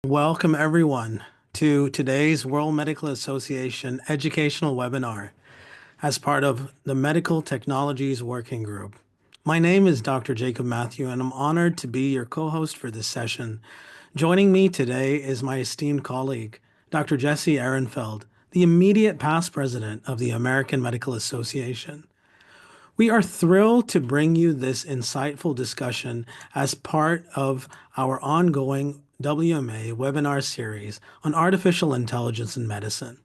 Welcome, everyone, to today's World Medical Association educational webinar as part of the Medical Technologies Working Group. My name is Dr. Jacob Matthew, and I'm honored to be your co-host for this session. Joining me today is my esteemed colleague, Dr. Jesse Ehrenfeld, the immediate past president of the American Medical Association. We are thrilled to bring you this insightful discussion as part of our ongoing WMA webinar series on artificial intelligence in medicine.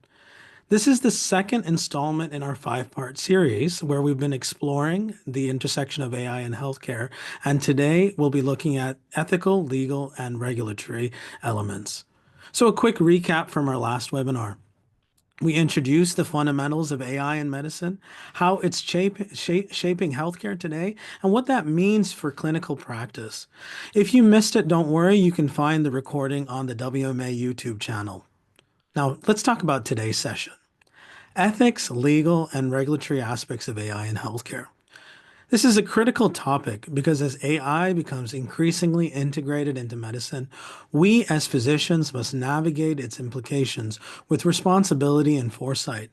This is the second installment in our five-part series where we've been exploring the intersection of AI and healthcare, and today we'll be looking at ethical, legal, and regulatory elements. So a quick recap from our last webinar. We introduced the fundamentals of AI in medicine, how it's shaping healthcare today, and what that means for clinical practice. If you missed it, don't worry, you can find the recording on the WMA YouTube channel. Now, let's talk about today's session. Ethics, legal, and regulatory aspects of AI in healthcare. This is a critical topic because as AI becomes increasingly integrated into medicine, we as physicians must navigate its implications with responsibility and foresight.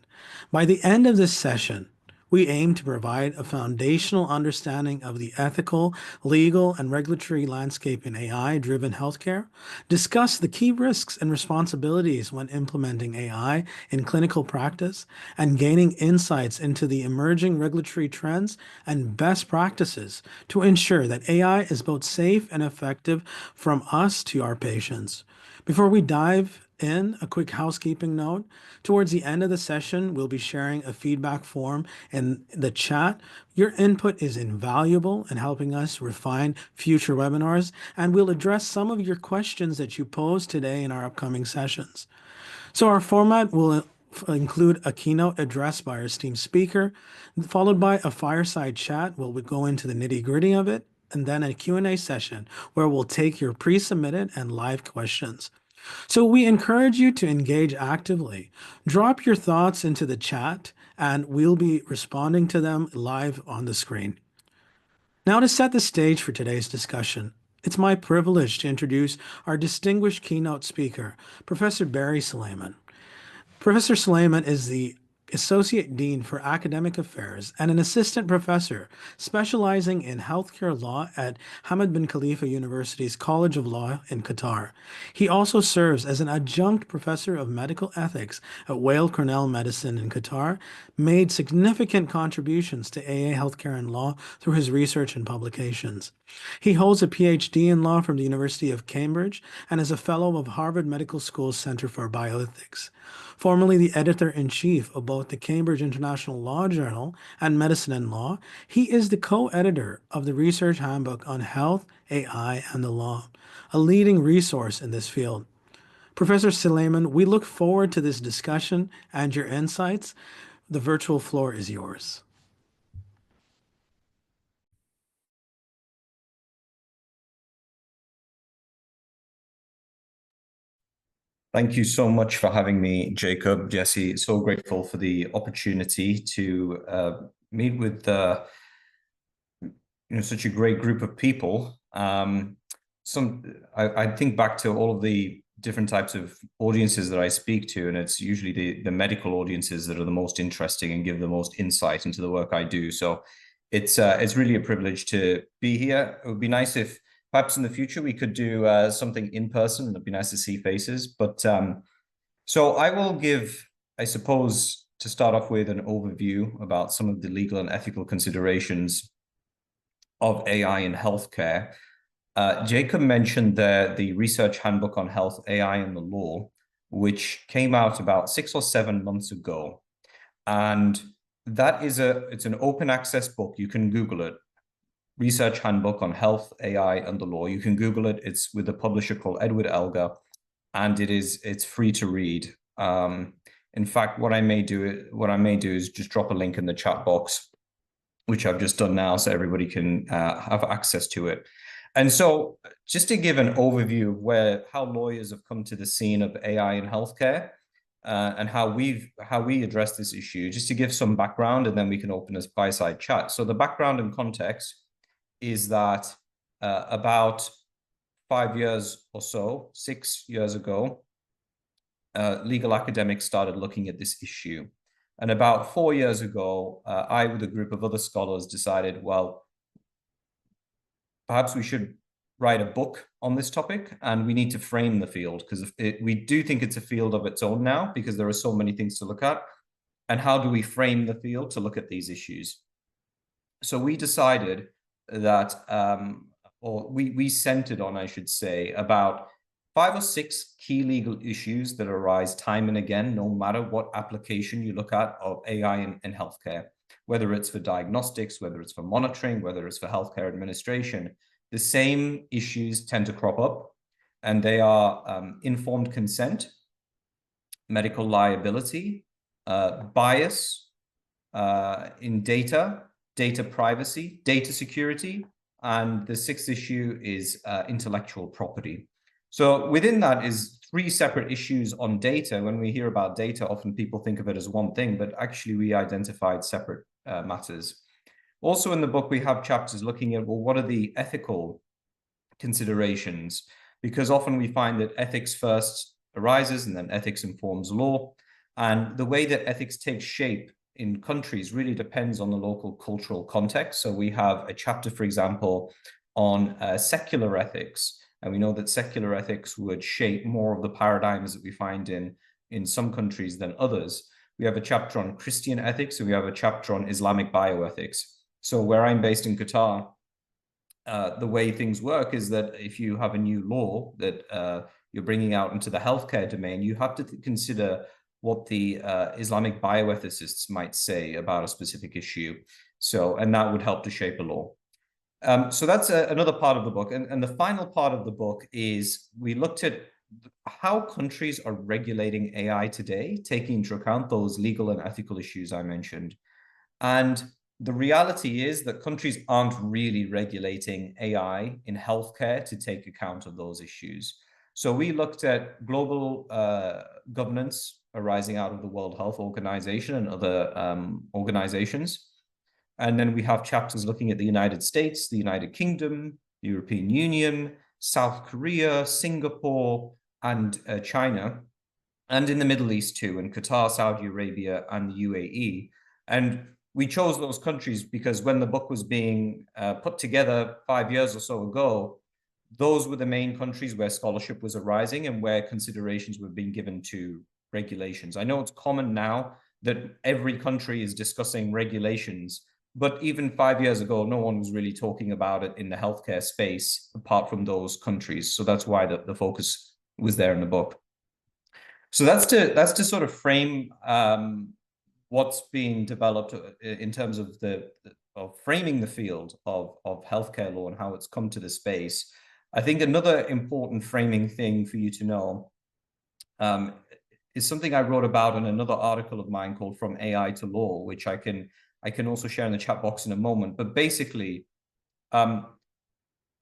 By the end of this session, we aim to provide a foundational understanding of the ethical, legal, and regulatory landscape in AI-driven healthcare, discuss the key risks and responsibilities when implementing AI in clinical practice, and gaining insights into the emerging regulatory trends and best practices to ensure that AI is both safe and effective from us to our patients. Before we dive in, a quick housekeeping note. Towards the end of the session, we'll be sharing a feedback form in the chat. Your input is invaluable in helping us refine future webinars, and we'll address some of your questions that you posed today in our upcoming sessions. So our format will include a keynote address by our esteemed speaker, followed by a fireside chat where we'll go into the nitty-gritty of it, and then a Q&A session where we'll take your pre-submitted and live questions. So we encourage you to engage actively. Drop your thoughts into the chat and we'll be responding to them live on the screen. Now to set the stage for today's discussion, it's my privilege to introduce our distinguished keynote speaker, Professor Barry Solaiman. Professor Solaiman is the Associate Dean for Academic Affairs and an Assistant Professor specializing in healthcare law at Hamad bin Khalifa University's College of Law in Qatar. He also serves as an Adjunct Professor of Medical Ethics at Weill Cornell Medicine in Qatar, made significant contributions to AA healthcare and law through his research and publications. He holds a PhD in law from the University of Cambridge and is a fellow of Harvard Medical School's Center for Bioethics. Formerly the editor-in-chief of both the Cambridge International Law Journal and Medicine and Law, he is the co-editor of the Research Handbook on Health, AI, and the Law, a leading resource in this field. Professor Solaiman, we look forward to this discussion and your insights. The virtual floor is yours. Thank you so much for having me, Jacob, Jesse. So grateful for the opportunity to meet with such a great group of people. I think back to all of the different types of audiences that I speak to, and it's usually the medical audiences that are the most interesting and give the most insight into the work I do. So it's really a privilege to be here. It would be nice if perhaps in the future we could do something in person. It'd be nice to see faces. But so I will give, I suppose, to start off with an overview about some of the legal and ethical considerations of AI in healthcare. Jacob mentioned the Research Handbook on Health, AI, and the Law, which came out about 6 or 7 months ago. And that is it's an open access book. You can Google it. Research Handbook on Health, AI, and the Law. You can Google it. It's with a publisher called Edward Elgar, and it's free to read. In fact, what I may do is just drop a link in the chat box, which I've just done now, so everybody can have access to it. And so, just to give an overview of how lawyers have come to the scene of AI in healthcare, and how we address this issue, just to give some background, and then we can open a fireside chat. So the background and context is that about 5 years or so, 6 years ago, legal academics started looking at this issue. And about 4 years ago, I, with a group of other scholars, decided, well, perhaps we should write a book on this topic, and we need to frame the field, because we do think it's a field of its own now, because there are so many things to look at. And how do we frame the field to look at these issues? So we decided that, or we centered on, I should say, about 5 or 6 key legal issues that arise time and again, no matter what application you look at of AI in healthcare, whether it's for diagnostics, whether it's for monitoring, whether it's for healthcare administration. The same issues tend to crop up, and they are informed consent, medical liability, bias in data, data privacy, data security, and the 6th issue is intellectual property. So within that is 3 separate issues on data. When we hear about data, often people think of it as one thing, but actually we identified separate matters. Also in the book, we have chapters looking at, well, what are the ethical considerations? Because often we find that ethics first arises and then ethics informs law. And the way that ethics takes shape in countries really depends on the local cultural context. So we have a chapter, for example, on secular ethics. And we know that secular ethics would shape more of the paradigms that we find in some countries than others. We have a chapter on Christian ethics, and we have a chapter on Islamic bioethics. So where I'm based in Qatar, the way things work is that if you have a new law that you're bringing out into the healthcare domain, you have to consider what the Islamic bioethicists might say about a specific issue. So, and that would help to shape a law. So that's another part of the book. And the final part of the book is we looked at how countries are regulating AI today, taking into account those legal and ethical issues I mentioned. And the reality is that countries aren't really regulating AI in healthcare to take account of those issues. So we looked at global governance arising out of the World Health Organization and other organizations. And then we have chapters looking at the United States, the United Kingdom, the European Union, South Korea, Singapore, and China, and in the Middle East too, in Qatar, Saudi Arabia, and the UAE. And we chose those countries because when the book was being put together 5 years or so ago, those were the main countries where scholarship was arising and where considerations were being given to regulations. I know it's common now that every country is discussing regulations, but even 5 years ago, no one was really talking about it in the healthcare space apart from those countries. So that's why the focus was there in the book. So that's to sort of frame what's being developed in terms of of framing the field of healthcare law and how it's come to the space. I think another important framing thing for you to know is something I wrote about in another article of mine called From AI to Law, which I can also share in the chat box in a moment. But basically,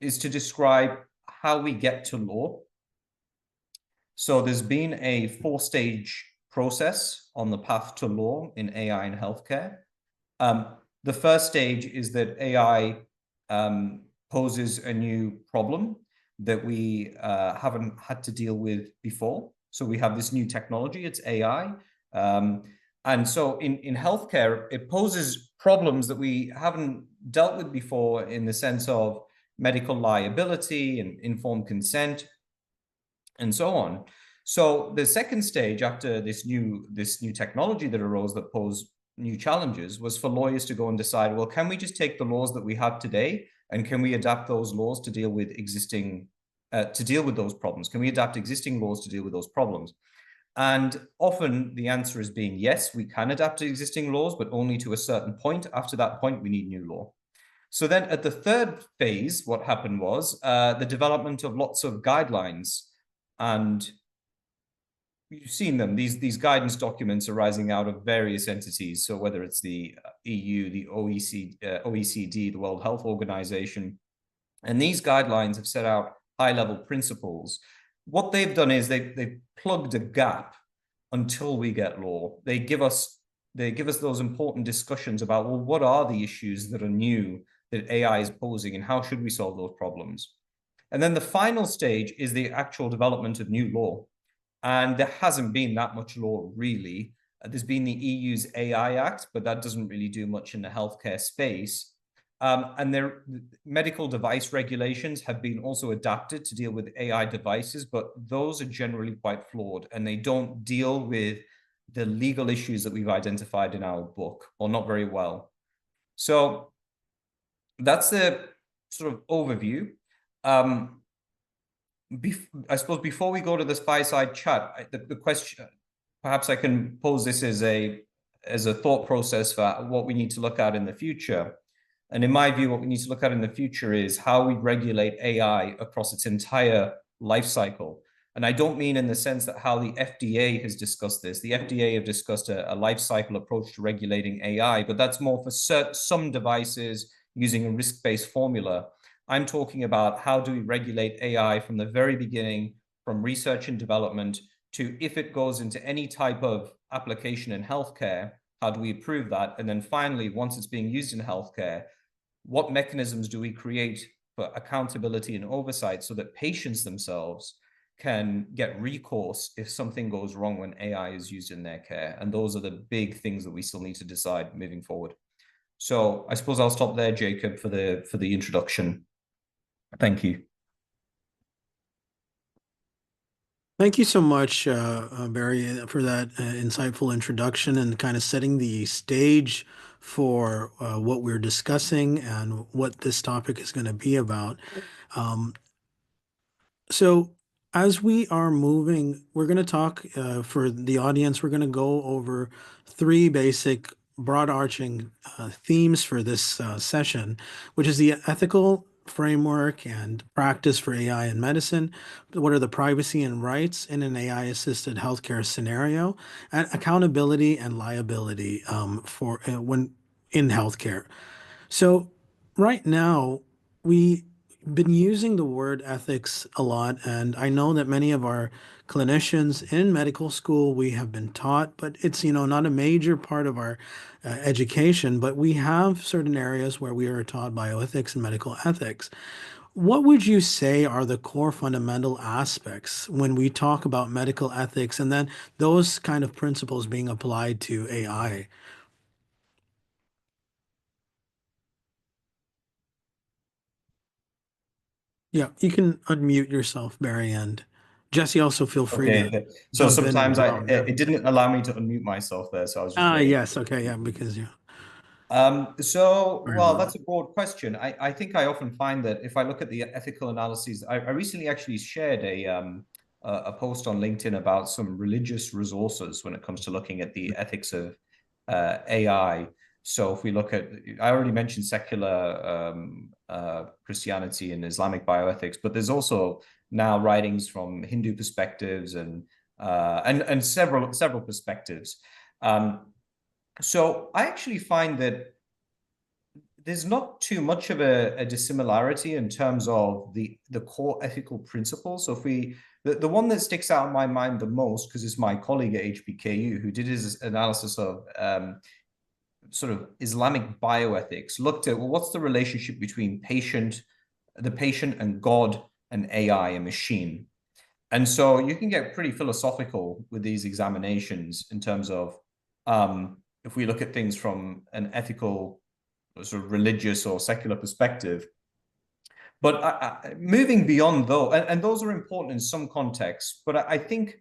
is to describe how we get to law. So there's been a 4-stage process on the path to law in AI and healthcare. The first stage is that AI poses a new problem that we haven't had to deal with before. So we have this new technology, it's AI. And so in healthcare, it poses problems that we haven't dealt with before in the sense of medical liability and informed consent and so on. So the second stage after this new technology that arose that posed new challenges was for lawyers to go and decide, well, can we just take the laws that we have today and can we adapt those laws to deal with those problems? Can we adapt existing laws to deal with those problems? And often the answer is being yes, we can adapt to existing laws, but only to a certain point. After that point, we need new law. So then at the third phase, what happened was the development of lots of guidelines. And you've seen them, these guidance documents arising out of various entities. So whether it's the EU, the OECD, the World Health Organization, and these guidelines have set out high-level principles. What they've done is they've plugged a gap until we get law. They give us those important discussions about, well, what are the issues that are new that AI is posing and how should we solve those problems? And then the final stage is the actual development of new law. And there hasn't been that much law, really. There's been the EU's AI Act, but that doesn't really do much in the healthcare space. And their medical device regulations have been also adapted to deal with AI devices, but those are generally quite flawed, and they don't deal with the legal issues that we've identified in our book, or not very well. So that's the sort of overview. I suppose before we go to this fireside chat, the question, perhaps I can pose this as a thought process for what we need to look at in the future. And in my view, what we need to look at in the future is how we regulate AI across its entire life cycle. And I don't mean in the sense that how the FDA has discussed this. The FDA have discussed a life cycle approach to regulating AI, but that's more for some devices using a risk-based formula. I'm talking about how do we regulate AI from the very beginning, from research and development to if it goes into any type of application in healthcare, how do we approve that? And then finally, once it's being used in healthcare, what mechanisms do we create for accountability and oversight so that patients themselves can get recourse if something goes wrong when AI is used in their care? And those are the big things that we still need to decide moving forward. So I suppose I'll stop there, Jacob, for the introduction. Thank you. Thank you so much, Barry, for that insightful introduction and kind of setting the stage for what we're discussing and what this topic is going to be about. So as we are moving, we're going to talk for the audience, we're going to go over three basic broad arching themes for this session, which is the ethical framework and practice for AI in medicine. What are the privacy and rights in an AI-assisted healthcare scenario, and accountability and liability for when in healthcare. So right now, we've been using the word ethics a lot, and I know that many of our clinicians in medical school, we have been taught, but it's, not a major part of our education, but we have certain areas where we are taught bioethics and medical ethics. What would you say are the core fundamental aspects when we talk about medical ethics and then those kind of principles being applied to AI? Yeah, you can unmute yourself, Barry, and Jesse, also feel free to Okay. So jump in sometimes as well. Yeah. it didn't allow me to unmute myself there, so I was just Ah, waiting. yes. Okay. Yeah. Because you. Well, Sorry that's a broad question. I think I often find that if I look at the ethical analyses, I recently actually shared a post on LinkedIn about some religious resources when it comes to looking at the ethics of AI. So if we look at, I already mentioned secular Christianity and Islamic bioethics, but there's also now writings from Hindu perspectives and several perspectives. So I actually find that there's not too much of a dissimilarity in terms of the core ethical principles. So if the one that sticks out in my mind the most, because it's my colleague at HBKU who did his analysis of sort of Islamic bioethics, looked at, well, what's the relationship between the patient and God and AI, a machine? And so you can get pretty philosophical with these examinations in terms of if we look at things from an ethical, sort of religious or secular perspective. But moving beyond though, and those are important in some contexts, but I think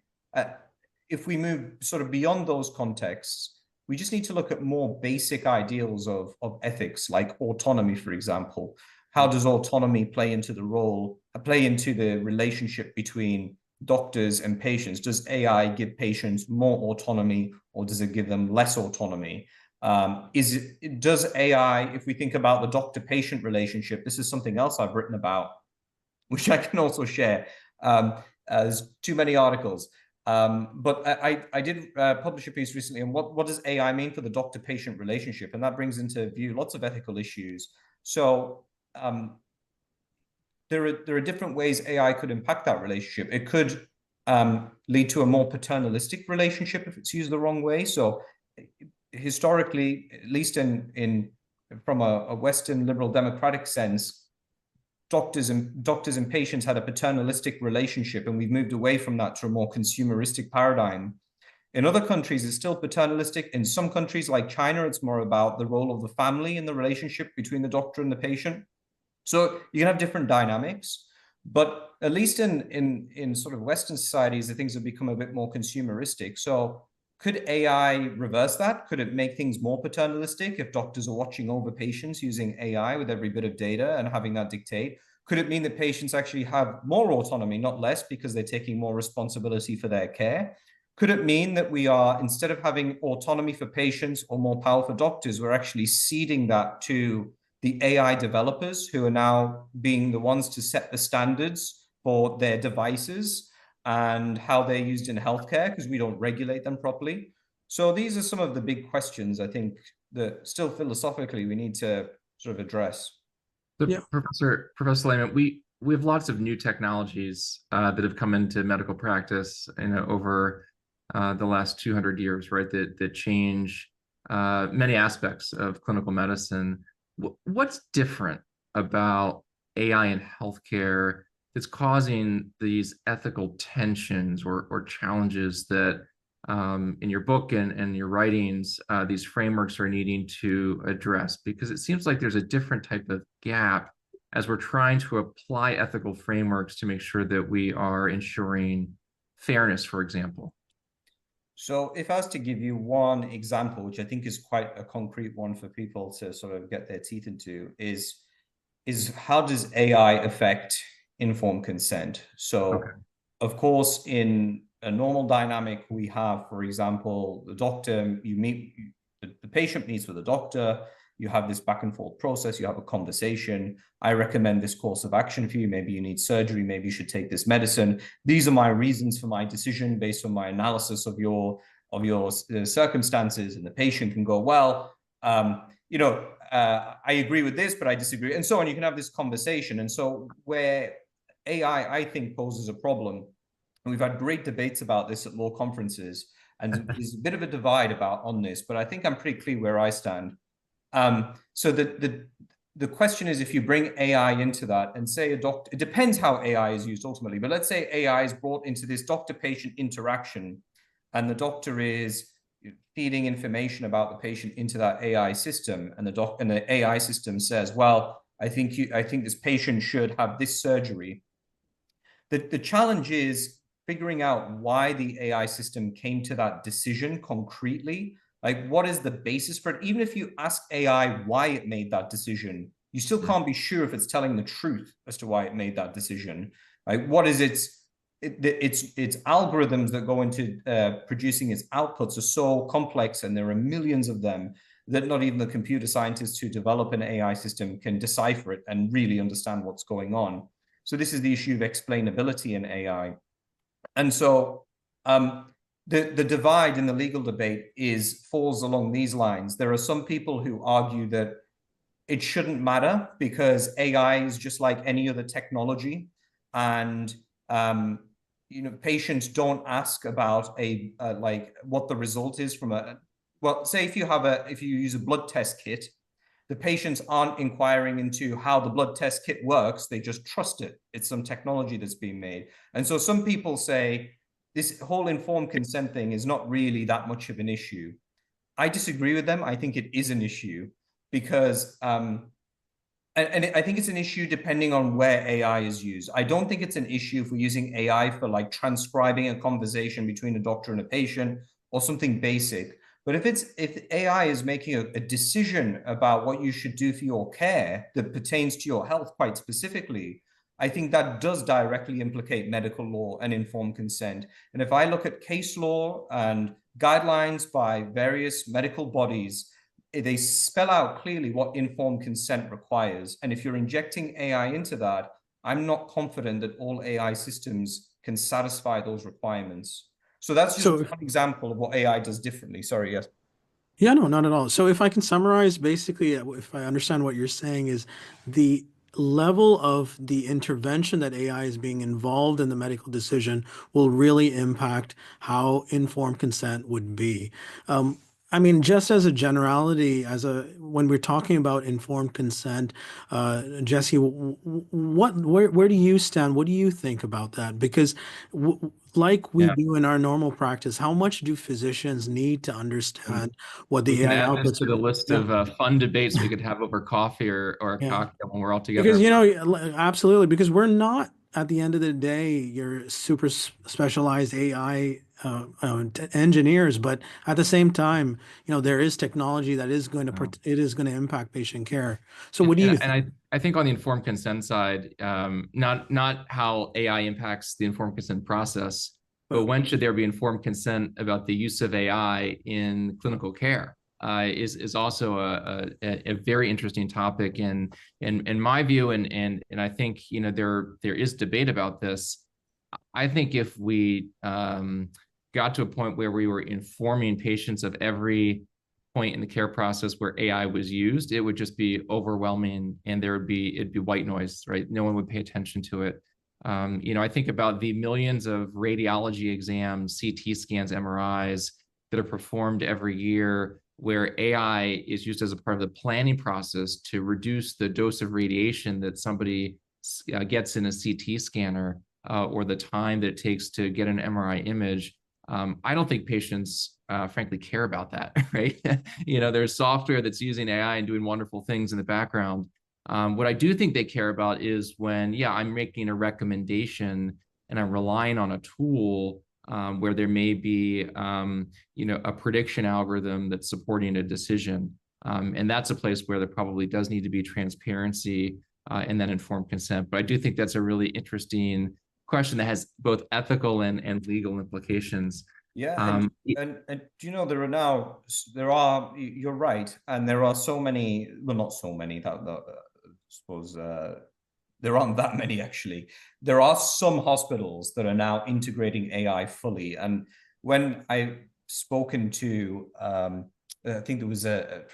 if we move sort of beyond those contexts, we just need to look at more basic ideals of ethics, like autonomy, for example. How does autonomy play into the relationship between doctors and patients? Does AI give patients more autonomy, or does it give them less autonomy? Does AI, if we think about the doctor-patient relationship, this is something else I've written about, which I can also share. There's too many articles. But I did publish a piece recently on what does AI mean for the doctor-patient relationship? And that brings into view lots of ethical issues. So there are different ways AI could impact that relationship. It could lead to a more paternalistic relationship if it's used the wrong way. So historically, at least from a Western liberal democratic sense, doctors and patients had a paternalistic relationship, and we've moved away from that to a more consumeristic paradigm. In other countries, it's still paternalistic. In some countries like China, it's more about the role of the family in the relationship between the doctor and the patient. So you can have different dynamics, but at least in sort of Western societies, the things have become a bit more consumeristic. So could AI reverse that? Could it make things more paternalistic if doctors are watching over patients using AI with every bit of data and having that dictate? Could it mean that patients actually have more autonomy, not less, because they're taking more responsibility for their care? Could it mean that we are, instead of having autonomy for patients or more power for doctors, we're actually ceding that to the AI developers who are now being the ones to set the standards for their devices and how they're used in healthcare because we don't regulate them properly? So these are some of the big questions I think that still philosophically we need to sort of address. So Yeah. Professor Solaiman, we have lots of new technologies that have come into medical practice, over the last 200 years, right? That change many aspects of clinical medicine. What's different about AI in healthcare that's causing these ethical tensions or challenges that in your book and your writings, these frameworks are needing to address? Because it seems like there's a different type of gap as we're trying to apply ethical frameworks to make sure that we are ensuring fairness, for example. So if I was to give you one example, which I think is quite a concrete one for people to sort of get their teeth into, is how does AI affect informed consent? So, Okay. of course, in a normal dynamic, we have, for example, the patient meets with the doctor, you have this back and forth process, you have a conversation. I recommend this course of action for you. Maybe you need surgery, maybe you should take this medicine. These are my reasons for my decision based on my analysis of your circumstances. And the patient can go, well, I agree with this, but I disagree, and so on. You can have this conversation. And so where AI, I think, poses a problem, and we've had great debates about this at law conferences, and there's a bit of a divide on this, but I think I'm pretty clear where I stand. So the question is, if you bring AI into that and say a doctor, it depends how AI is used ultimately, but let's say AI is brought into this doctor-patient interaction, and the doctor is feeding information about the patient into that AI system, and the AI system says, well, I think this patient should have this surgery. The challenge is figuring out why the AI system came to that decision concretely. Like, what is the basis for it? Even if you ask AI why it made that decision, you still can't be sure if it's telling the truth as to why it made that decision. Like, what is its algorithms that go into producing its outputs are so complex, and there are millions of them, that not even the computer scientists who develop an AI system can decipher it and really understand what's going on. So this is the issue of explainability in AI. And so the divide in the legal debate falls along these lines. There are some people who argue that it shouldn't matter because AI is just like any other technology, and patients don't ask about like what the result is from say if you use a blood test kit, the patients aren't inquiring into how the blood test kit works. They just trust it. It's some technology that's being made. And so some people say this whole informed consent thing is not really that much of an issue. I disagree with them. I think it is an issue because, and I think it's an issue depending on where AI is used. I don't think it's an issue if we're using AI for like transcribing a conversation between a doctor and a patient or something basic. But if AI is making a decision about what you should do for your care that pertains to your health quite specifically, I think that does directly implicate medical law and informed consent. And if I look at case law and guidelines by various medical bodies, they spell out clearly what informed consent requires. And if you're injecting AI into that, I'm not confident that all AI systems can satisfy those requirements. So that's just one example of what AI does differently. Sorry, yes. Yeah, no, not at all. So if I can summarize, basically, if I understand what you're saying, is the level of the intervention that AI is being involved in the medical decision will really impact how informed consent would be. I mean, just as a generality, when we're talking about informed consent, Jesse, where do you stand? What do you think about that? Because, like we Yeah. do in our normal practice, how much do physicians need to understand what We the can AI add this outputs to are the going? list Yeah, of fun debates we could have over coffee or a yeah. cocktail when we're all Because, together. you know, absolutely, because we're not, at the end of the day, your super specialized AI engineers, but at the same time, you know, there is technology that is going to, Wow. it is going to impact patient care. So what And, do you and think? I think on the informed consent side, not how AI impacts the informed consent process, but Well, when should there be informed consent about the use of AI in clinical care? Is also a very interesting topic in my view, and I think there is debate about this. I think if we got to a point where we were informing patients of every point in the care process where AI was used, it would just be overwhelming, and it'd be white noise, right? No one would pay attention to it. I think about the millions of radiology exams, CT scans, MRIs that are performed every year, where AI is used as a part of the planning process to reduce the dose of radiation that somebody gets in a CT scanner, or the time that it takes to get an MRI image. I don't think patients, frankly, care about that, right? There's software that's using AI and doing wonderful things in the background. What I do think they care about is when, yeah, I'm making a recommendation and I'm relying on a tool where there may be, a prediction algorithm that's supporting a decision. And that's a place where there probably does need to be transparency and then informed consent. But I do think that's a really interesting question that has both ethical and legal implications. Yeah, and do you know you're right, and there are so many, well, not so many I suppose there aren't that many actually. There are some hospitals that are now integrating AI fully, and when I've spoken to, I think there was a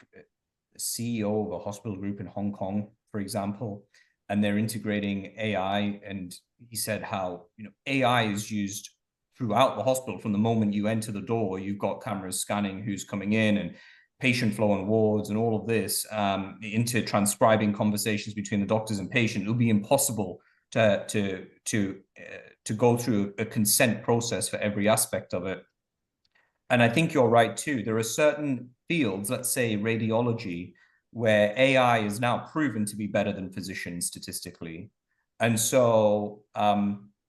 CEO of a hospital group in Hong Kong, for example, and they're integrating AI, and he said how AI is used throughout the hospital. From the moment you enter the door, you've got cameras scanning who's coming in and patient flow and wards and all of this, into transcribing conversations between the doctors and patient. It'll be impossible to go through a consent process for every aspect of it. And I think you're right too. There are certain fields, let's say radiology, where AI is now proven to be better than physicians statistically. And so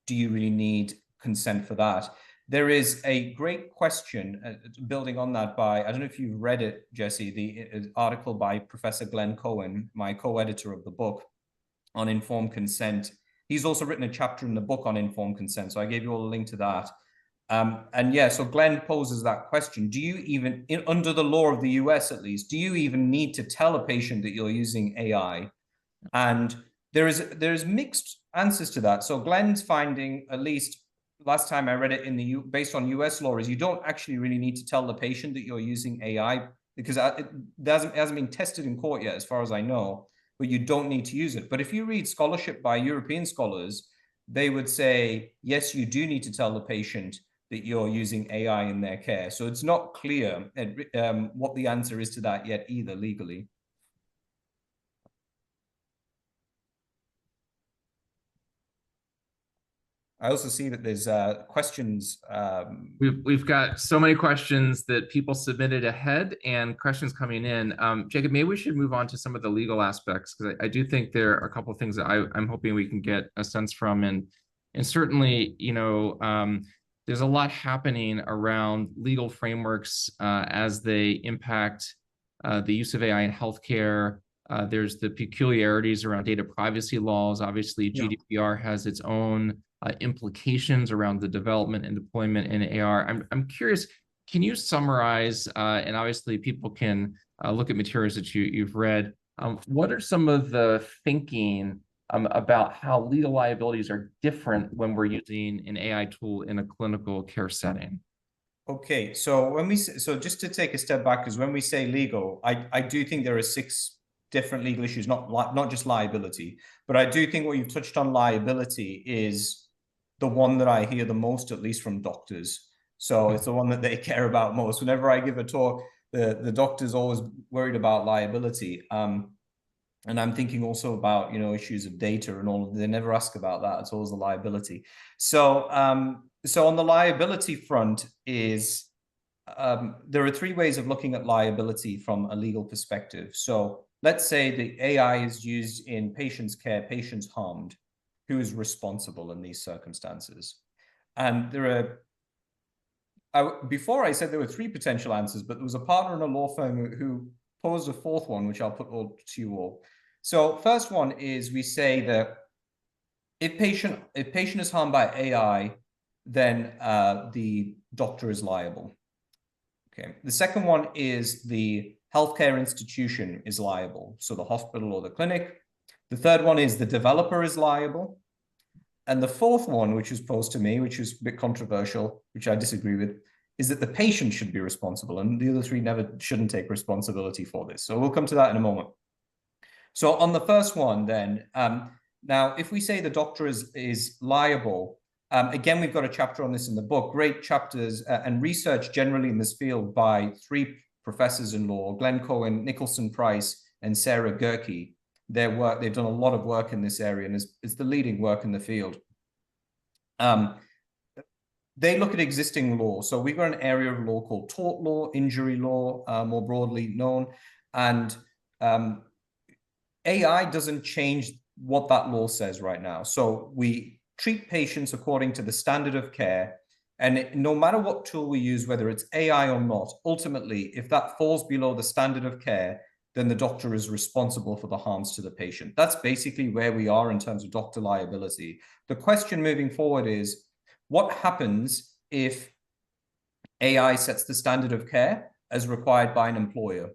do you really need consent for that? There is a great question building on that by, I don't know if you've read it, Jesse, the article by Professor Glenn Cohen, my co-editor of the book on informed consent. He's also written a chapter in the book on informed consent. So I gave you all a link to that. And yeah, so Glenn poses that question. Do you even, under the law of the US at least, do you even need to tell a patient that you're using AI? And there is mixed answers to that. So Glenn's finding, at least last time I read it based on US law, is you don't actually really need to tell the patient that you're using AI, because it hasn't been tested in court yet, as far as I know, but you don't need to use it. But if you read scholarship by European scholars, they would say, yes, you do need to tell the patient that you're using AI in their care. So it's not clear what the answer is to that yet either legally. I also see that there's questions. We've got so many questions that people submitted ahead and questions coming in. Jacob, maybe we should move on to some of the legal aspects, because I do think there are a couple of things that I'm hoping we can get a sense from. And certainly, there's a lot happening around legal frameworks as they impact the use of AI in healthcare. There's the peculiarities around data privacy laws. Obviously, GDPR has its own implications around the development and deployment in AR. I'm curious, can you summarize, and obviously people can look at materials that you've read, what are some of the thinking about how legal liabilities are different when we're using an AI tool in a clinical care setting? Okay, so just to take a step back, because when we say legal, I do think there are 6 different legal issues, not just liability, but I do think what you've touched on, liability, is the one that I hear the most, at least from doctors. So it's the one that they care about most. Whenever I give a talk, the doctor's always worried about liability. And I'm thinking also about, issues of data and all. They never ask about that. It's always the liability. So, so on the liability front is, there are three ways of looking at liability from a legal perspective. So let's say the AI is used in patient's care, patients harmed. Who is responsible in these circumstances? And there are, before I said there were three potential answers, but there was a partner in a law firm who posed a fourth one, which I'll put to you all. So first one is, we say that if patient is harmed by AI, then the doctor is liable. Okay. The second one is the healthcare institution is liable, so the hospital or the clinic. The third one is the developer is liable. And the fourth one, which was posed to me, which was a bit controversial, which I disagree with, is that the patient should be responsible, and the other three shouldn't take responsibility for this. So we'll come to that in a moment. So on the first one then, now if we say the doctor is liable, again, we've got a chapter on this in the book, great chapters and research generally in this field by three professors in law, Glenn Cohen, Nicholson Price, and Sarah Gerke. Their work, they've done a lot of work in this area, and it's the leading work in the field. They look at existing law. So we've got an area of law called tort law, injury law, more broadly known. And AI doesn't change what that law says right now. So we treat patients according to the standard of care. And no matter what tool we use, whether it's AI or not, ultimately, if that falls below the standard of care, then the doctor is responsible for the harms to the patient. That's basically where we are in terms of doctor liability. The question moving forward is, what happens if AI sets the standard of care as required by an employer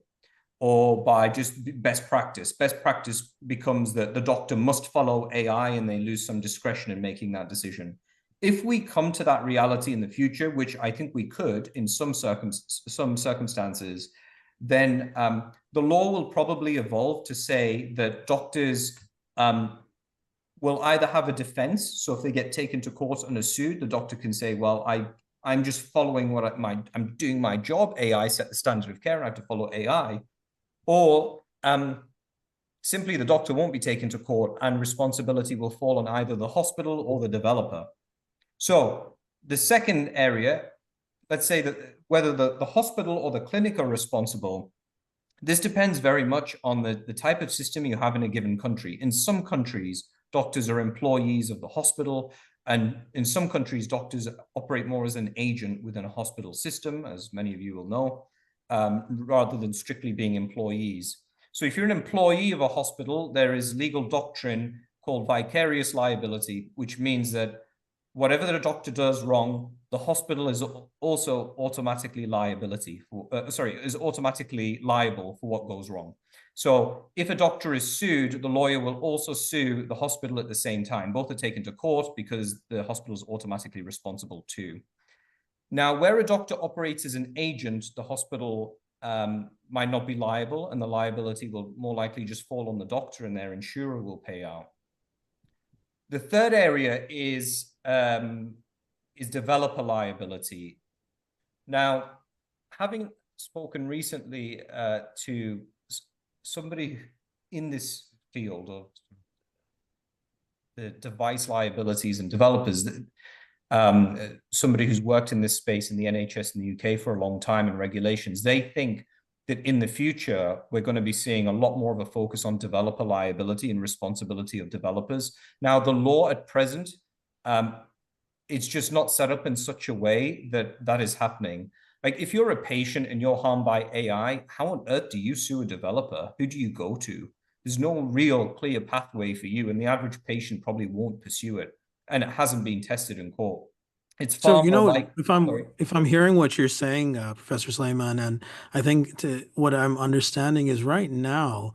or by just best practice? Best practice becomes that the doctor must follow AI and they lose some discretion in making that decision. If we come to that reality in the future, which I think we could in some circumstances, then the law will probably evolve to say that doctors will either have a defense. So if they get taken to court and are sued, the doctor can say, well, I'm just following what I'm doing my job. AI set the standard of care, and I have to follow AI. Or simply the doctor won't be taken to court and responsibility will fall on either the hospital or the developer. So the second area, let's say that whether the hospital or the clinic are responsible, this depends very much on the type of system you have in a given country. In some countries, doctors are employees of the hospital, and in some countries, doctors operate more as an agent within a hospital system, as many of you will know, rather than strictly being employees. So if you're an employee of a hospital, there is legal doctrine called vicarious liability, which means that whatever the doctor does wrong, the hospital is also automatically automatically liable for what goes wrong. So if a doctor is sued, the lawyer will also sue the hospital at the same time. Both are taken to court because the hospital is automatically responsible too. Now, where a doctor operates as an agent, the hospital might not be liable, and the liability will more likely just fall on the doctor, and their insurer will pay out. The third area is developer liability. Now, having spoken recently to somebody in this field of the device liabilities and developers, somebody who's worked in this space in the NHS in the UK for a long time and regulations, they think that in the future, we're going to be seeing a lot more of a focus on developer liability and responsibility of developers. Now, the law at present, it's just not set up in such a way that that is happening. Like if you're a patient and you're harmed by AI, how on earth do you sue a developer? Who do you go to? There's no real clear pathway for you, and the average patient probably won't pursue it, and it hasn't been tested in court. It's far So, more like, if I'm hearing what you're saying, Professor Solaiman, and I think what I'm understanding is right now,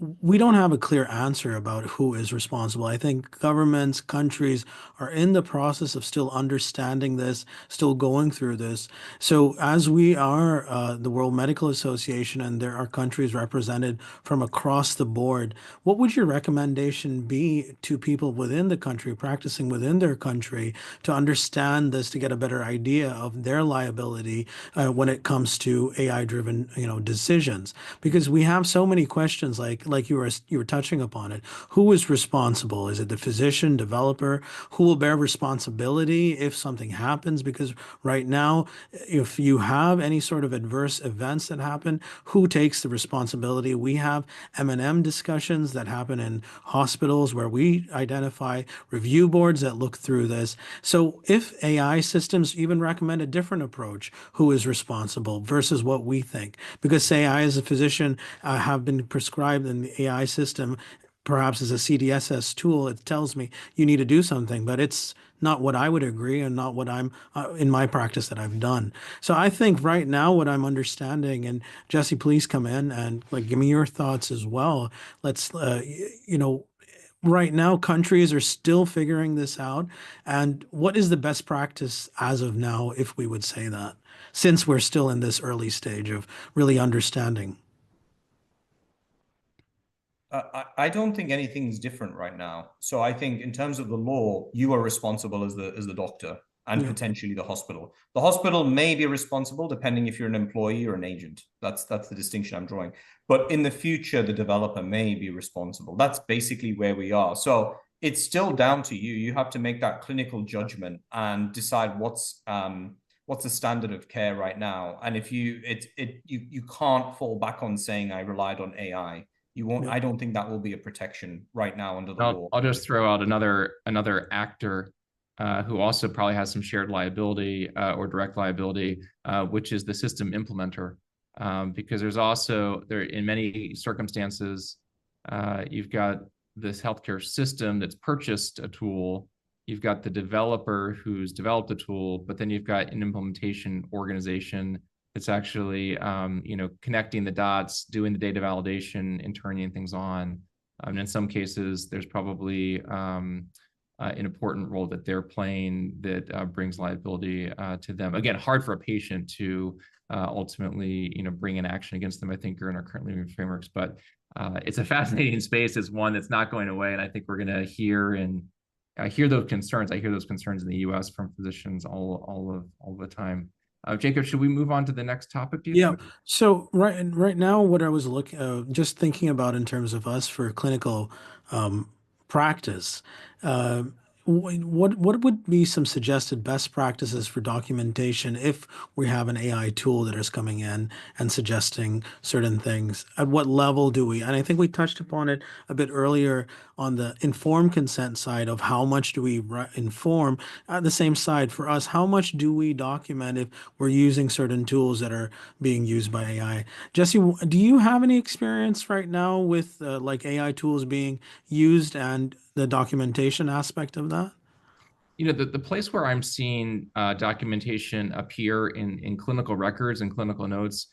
we don't have a clear answer about who is responsible. I think governments, countries are in the process of still understanding this, still going through this. So, as we are the World Medical Association and there are countries represented from across the board, what would your recommendation be to people within the country, practicing within their country, to understand this, to get a better idea of their liability when it comes to AI-driven, decisions? Because we have so many questions, like you were touching upon it. Who is responsible? Is it the physician, developer? Who will bear responsibility if something happens? Because right now, if you have any sort of adverse events that happen, who takes the responsibility? We have M&M discussions that happen in hospitals where we identify review boards that look through this. So if AI systems even recommend a different approach, who is responsible versus what we think? Because say I, as a physician, have been prescribed in the AI system, perhaps as a CDSS tool, it tells me you need to do something, but it's not what I would agree and not what I'm in my practice that I've done. So I think right now what I'm understanding, and Jesse, please come in and like give me your thoughts as well. Let's, right now countries are still figuring this out. And what is the best practice as of now, if we would say that, since we're still in this early stage of really understanding? I don't think anything's different right now. So I think in terms of the law, you are responsible as the doctor and Yeah. potentially the hospital. The hospital may be responsible depending if you're an employee or an agent. That's the distinction I'm drawing. But in the future, the developer may be responsible. That's basically where we are. So it's still down to you. You have to make that clinical judgment and decide what's the standard of care right now. And if you can't fall back on saying I relied on AI. You won't. Yeah. I don't think that will be a protection right now under the law. I'll just throw out another actor who also probably has some shared liability or direct liability, which is the system implementer, because there's also in many circumstances you've got this healthcare system that's purchased a tool, you've got the developer who's developed the tool, but then you've got an implementation organization it's actually, connecting the dots, doing the data validation, and turning things on. And in some cases, there's probably an important role that they're playing that brings liability to them. Again, hard for a patient to ultimately, bring an action against them, I think, are in our current living frameworks. But it's a fascinating space. It's one that's not going away. And I think we're going to hear those concerns. I hear those concerns in the U.S. from physicians all the time. Jacob, should we move on to the next topic, do you think? So right now, what I was just thinking about in terms of us for clinical practice, uh, what would be some suggested best practices for documentation if we have an AI tool that is coming in and suggesting certain things? At what level do we? And I think we touched upon it a bit earlier on the informed consent side of how much do we inform. At the same side for us, how much do we document if we're using certain tools that are being used by AI? Jesse, do you have any experience right now with like AI tools being used and the documentation aspect of that? The place where I'm seeing documentation appear in clinical records and clinical notes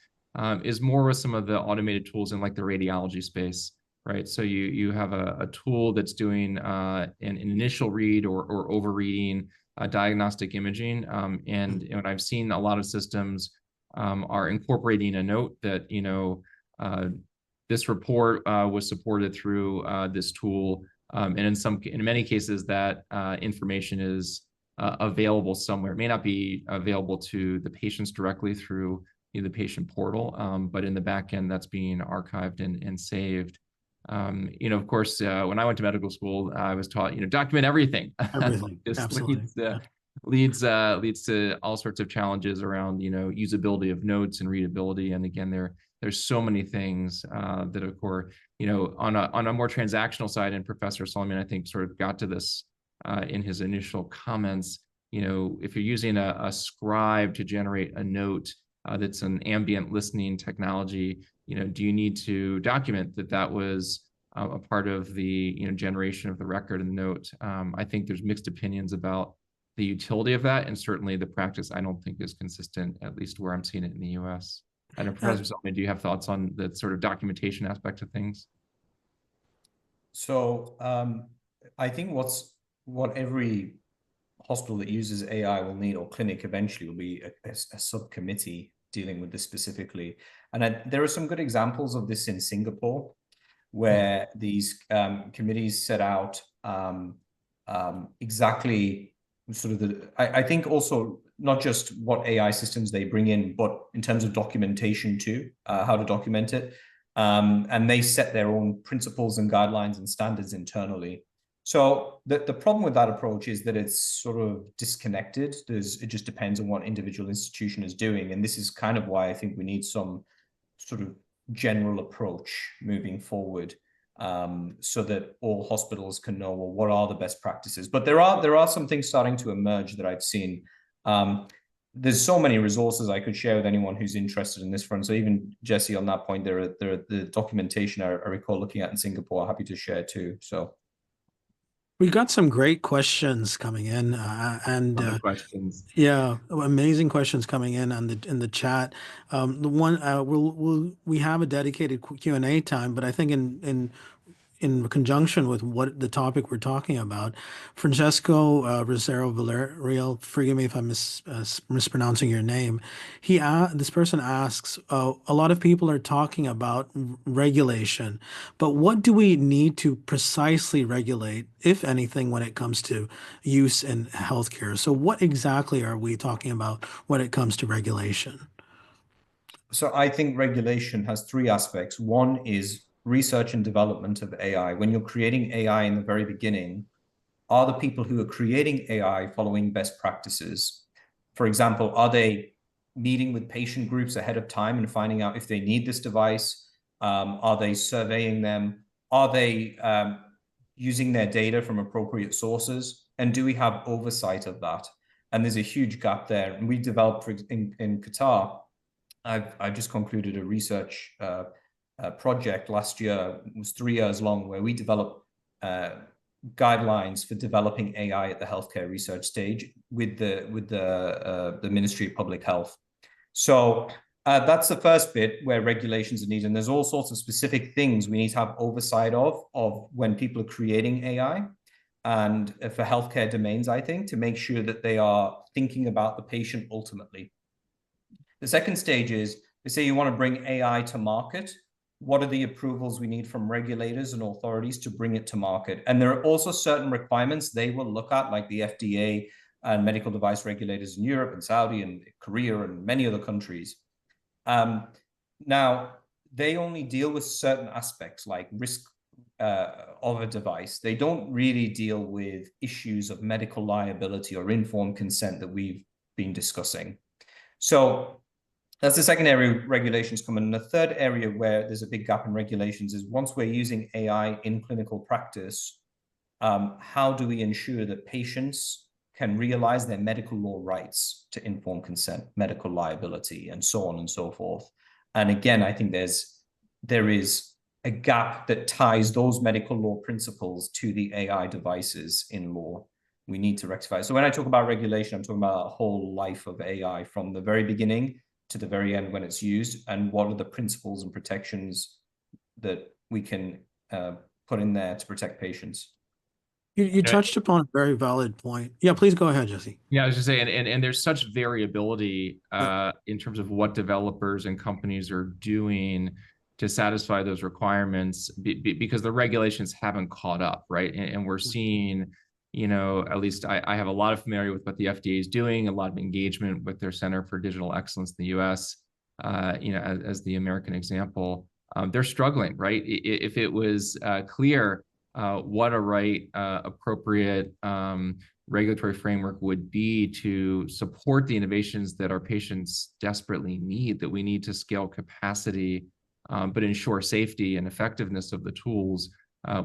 is more with some of the automated tools in like the radiology space, right? So you have a tool that's doing an initial read or overreading diagnostic imaging, and I've seen a lot of systems are incorporating a note that this report was supported through this tool. And in many cases, that information is available somewhere. It may not be available to the patients directly through the patient portal, but in the back end, that's being archived and saved. Of course, when I went to medical school, I was taught, document everything. Everything. This Absolutely. leads to all sorts of challenges around, usability of notes and readability. And again, there's so many things that occur, on a more transactional side. And Professor Solaiman, I think, sort of got to this in his initial comments. If you're using a scribe to generate a note that's an ambient listening technology, do you need to document that was a part of the generation of the record and the note? I think there's mixed opinions about the utility of that, and certainly the practice I don't think is consistent, at least where I'm seeing it in the U.S. I don't know, Professor Solaiman, do you have thoughts on the sort of documentation aspect of things? So I think what every hospital that uses AI will need, or clinic eventually, will be a subcommittee dealing with this specifically. And there are some good examples of this in Singapore, where these committees set out exactly sort of I think also not just what AI systems they bring in, but in terms of documentation too, how to document it. And they set their own principles and guidelines and standards internally. So the problem with that approach is that it's sort of disconnected. It just depends on what individual institution is doing. And this is kind of why I think we need some sort of general approach moving forward, so that all hospitals can know, well, what are the best practices. But there are some things starting to emerge that I've seen. There's so many resources I could share with anyone who's interested in this front. So even Jesse, on that point, there are the documentation I recall looking at in Singapore. Happy to share too. So We got some great questions coming in, Other questions. yeah, amazing questions coming in on in the chat. The one we have a dedicated Q&A time, but I think in conjunction with what the topic we're talking about, Francesco Rosero Villarreal, forgive me if I'm mispronouncing your name. This person asks, a lot of people are talking about regulation, but what do we need to precisely regulate, if anything, when it comes to use in healthcare? So what exactly are we talking about when it comes to regulation? So I think regulation has three aspects. One is research and development of AI. When you're creating AI in the very beginning, are the people who are creating AI following best practices? For example, are they meeting with patient groups ahead of time and finding out if they need this device? Are they surveying them? Are they using their data from appropriate sources? And do we have oversight of that? And there's a huge gap there. And we developed in Qatar. I've just concluded a research project last year. It was 3 years long, where we developed guidelines for developing AI at the healthcare research stage with the Ministry of Public Health. So that's the first bit where regulations are needed. And there's all sorts of specific things we need to have oversight of when people are creating AI, and for healthcare domains, I think, to make sure that they are thinking about the patient ultimately. The second stage is, they say you want to bring AI to market. What are the approvals we need from regulators and authorities to bring it to market? And there are also certain requirements they will look at, like the FDA and medical device regulators in Europe and Saudi and Korea and many other countries. Now, they only deal with certain aspects like risk of a device. They don't really deal with issues of medical liability or informed consent that we've been discussing. So that's the second area regulations come in. And the third area where there's a big gap in regulations is, once we're using AI in clinical practice, how do we ensure that patients can realize their medical law rights to informed consent, medical liability, and so on and so forth? And again, I think there is a gap that ties those medical law principles to the AI devices in law. We need to rectify. So when I talk about regulation, I'm talking about a whole life of AI, from the very beginning to the very end when it's used, and what are the principles and protections that we can put in there to protect patients. You touched upon a very valid point. Yeah, please go ahead, Jesse. Yeah, I was just saying, and there's such variability in terms of what developers and companies are doing to satisfy those requirements, because the regulations haven't caught up, right? And we're seeing, at least I have a lot of familiarity with what the FDA is doing, a lot of engagement with their Center for Digital Excellence in the US, as the American example. They're struggling, right? If it was clear what a right, appropriate regulatory framework would be to support the innovations that our patients desperately need, that we need to scale capacity, but ensure safety and effectiveness of the tools,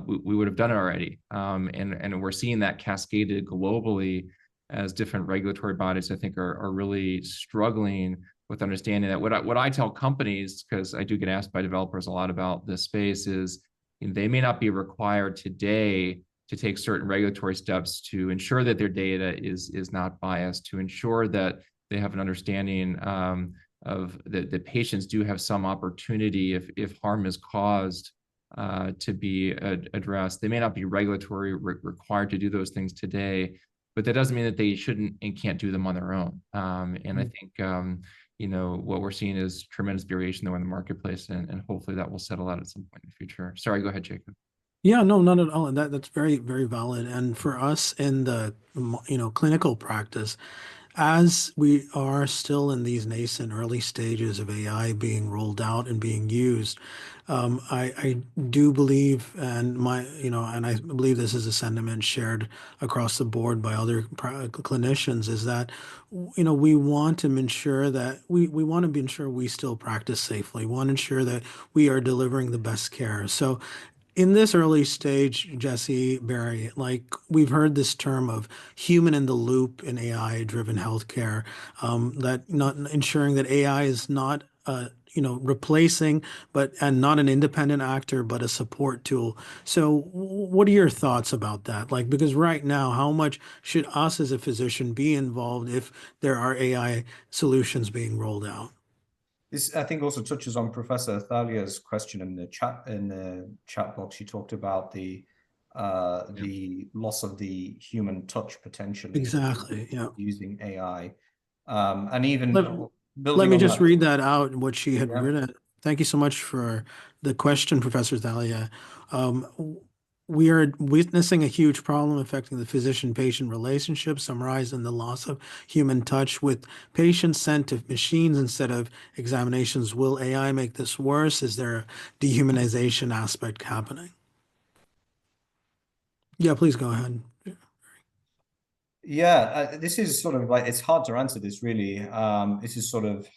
we would have done it already. And we're seeing that cascaded globally as different regulatory bodies, I think, are really struggling with understanding that. What I tell companies, because I do get asked by developers a lot about this space, is they may not be required today to take certain regulatory steps to ensure that their data is not biased, to ensure that they have an understanding of that patients do have some opportunity, if harm is caused, to be addressed. They may not be regulatory required to do those things today, but that doesn't mean that they shouldn't and can't do them on their own. And I think what we're seeing is tremendous variation though in the marketplace, and hopefully that will settle out at some point in the future. Sorry, go ahead, Jacob. Yeah, no, not at all. And that's very, very valid. And for us in the, clinical practice, as we are still in these nascent early stages of AI being rolled out and being used, I do believe, and and I believe this is a sentiment shared across the board by other clinicians, is that, we want to ensure that we want to be ensure we still practice safely. We want to ensure that we are delivering the best care. So in this early stage, Jesse, Barry, like we've heard this term of human in the loop in AI-driven healthcare, that not ensuring that AI is not, replacing, and not an independent actor, but a support tool. So, what are your thoughts about that? Like, because right now, how much should us as a physician be involved if there are AI solutions being rolled out? This, I think, also touches on Professor Thalia's question in the chat box. She talked about the loss of the human touch potentially. Exactly. Yeah. Using AI, and even Let me just that. read that out, what she had Yeah. written. Thank you so much for the question, Professor Thalia. We are witnessing a huge problem affecting the physician-patient relationship, summarized in the loss of human touch, with patients sent to machines instead of examinations. Will AI make this worse? Is there a dehumanization aspect happening? Yeah, please go ahead. Yeah, this is sort of like, it's hard to answer this really. This is sort of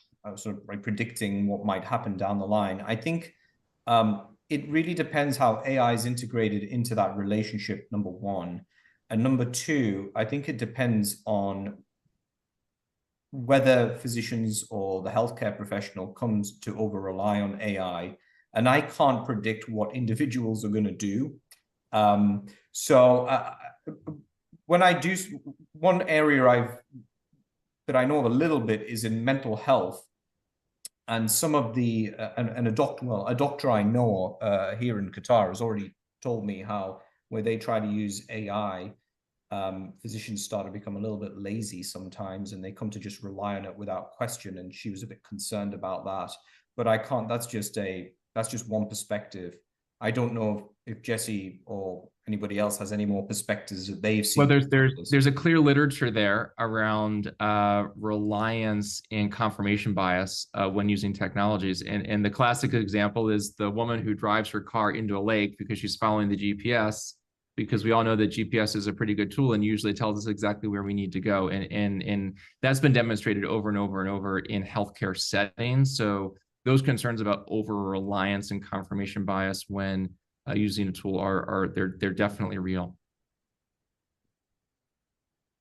like predicting what might happen down the line. I think it really depends how AI is integrated into that relationship, number one. And number two, I think it depends on whether physicians or the healthcare professional comes to over rely on AI. And I can't predict what individuals are going to do. When I do, one area that I know of a little bit is in mental health, and some of the a doctor I know here in Qatar has already told me how where they try to use AI, physicians start to become a little bit lazy sometimes, and they come to just rely on it without question. And she was a bit concerned about that, but I can't. That's just one perspective. I don't know if Jesse or anybody else has any more perspectives that they've seen. Well, there's a clear literature there around reliance and confirmation bias when using technologies. And the classic example is the woman who drives her car into a lake because she's following the GPS, because we all know that GPS is a pretty good tool and usually tells us exactly where we need to go. And that's been demonstrated over and over and over in healthcare settings. So those concerns about over-reliance and confirmation bias when using a tool they're definitely real.